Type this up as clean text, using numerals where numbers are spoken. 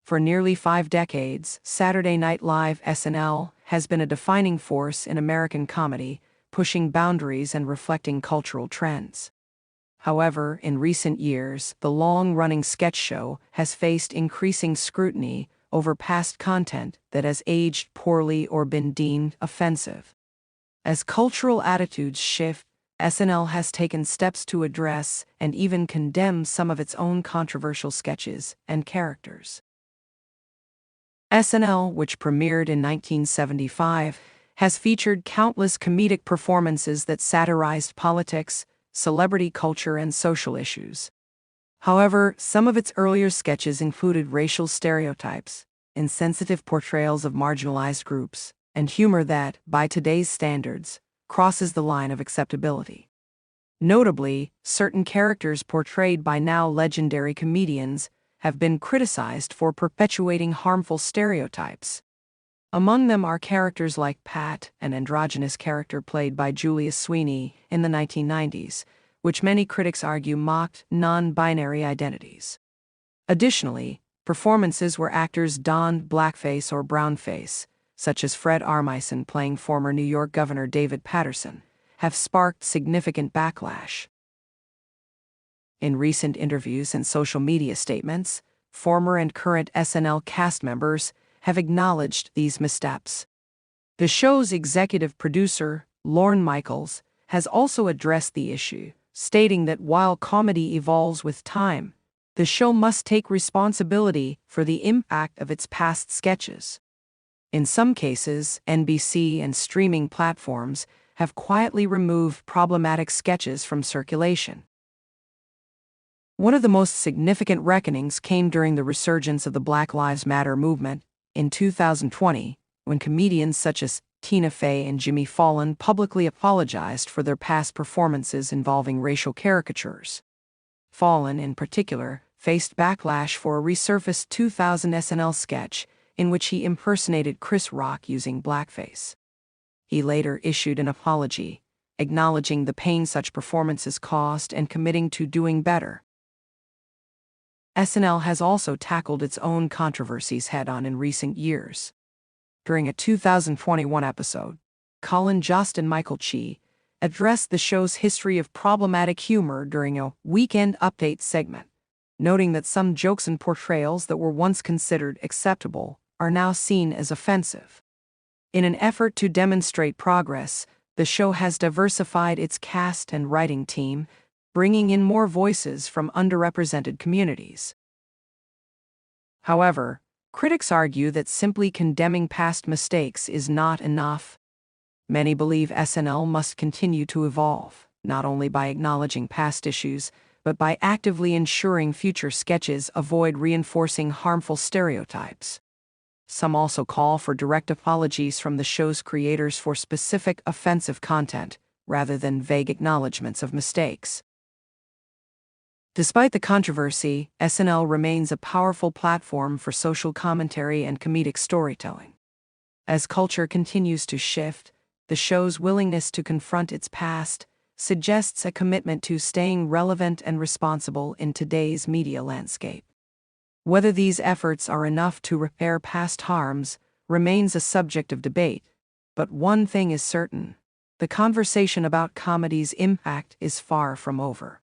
For nearly 5 decades, Saturday Night Live (SNL) has been a defining force in American comedy, pushing boundaries and reflecting cultural trends. However, in recent years, the long-running sketch show has faced increasing scrutiny over past content that has aged poorly or been deemed offensive. As cultural attitudes shift, SNL has taken steps to address and even condemn some of its own controversial sketches and characters. SNL, which premiered in 1975, has featured countless comedic performances that satirized politics, celebrity culture, and social issues. However, some of its earlier sketches included racial stereotypes, insensitive portrayals of marginalized groups, and humor that, by today's standards, crosses the line of acceptability. Notably, certain characters portrayed by now legendary comedians have been criticized for perpetuating harmful stereotypes. Among them are characters like Pat, an androgynous character played by Julius Sweeney in the 1990s, which many critics argue mocked non-binary identities. Additionally, performances where actors donned blackface or brownface, such as Fred Armisen playing former New York Governor David Paterson, have sparked significant backlash. In recent interviews and social media statements, former and current SNL cast members have acknowledged these missteps. The show's executive producer, Lorne, has also addressed the issue, stating that while comedy evolves with time, the show must take responsibility for the impact of its past sketches. In some cases, NBC and streaming platforms have quietly removed problematic sketches from circulation. One of the most significant reckonings came during the resurgence of the Black Lives Matter movement in 2020, when comedians such as Tina Fey and Jimmy Fallon publicly apologized for their past performances involving racial caricatures. Fallon, in particular, faced backlash for a resurfaced 2000 SNL sketch in which he impersonated Chris Rock using blackface. He later issued an apology, acknowledging the pain such performances caused and committing to doing better. SNL has also tackled its own controversies head-on in recent years. During a 2021 episode, Colin Jost and Michael Che addressed the show's history of problematic humor during a Weekend Update segment, noting that some jokes and portrayals that were once considered acceptable are now seen as offensive. In an effort to demonstrate progress, the show has diversified its cast and writing team, bringing in more voices from underrepresented communities. However, critics argue that simply condemning past mistakes is not enough. Many believe SNL must continue to evolve, not only by acknowledging past issues, but by actively ensuring future sketches avoid reinforcing harmful stereotypes. Some also call for direct apologies from the show's creators for specific offensive content, rather than vague acknowledgments of mistakes. Despite the controversy, SNL remains a powerful platform for social commentary and comedic storytelling. As culture continues to shift, the show's willingness to confront its past suggests a commitment to staying relevant and responsible in today's media landscape. Whether these efforts are enough to repair past harms remains a subject of debate, but one thing is certain: the conversation about comedy's impact is far from over.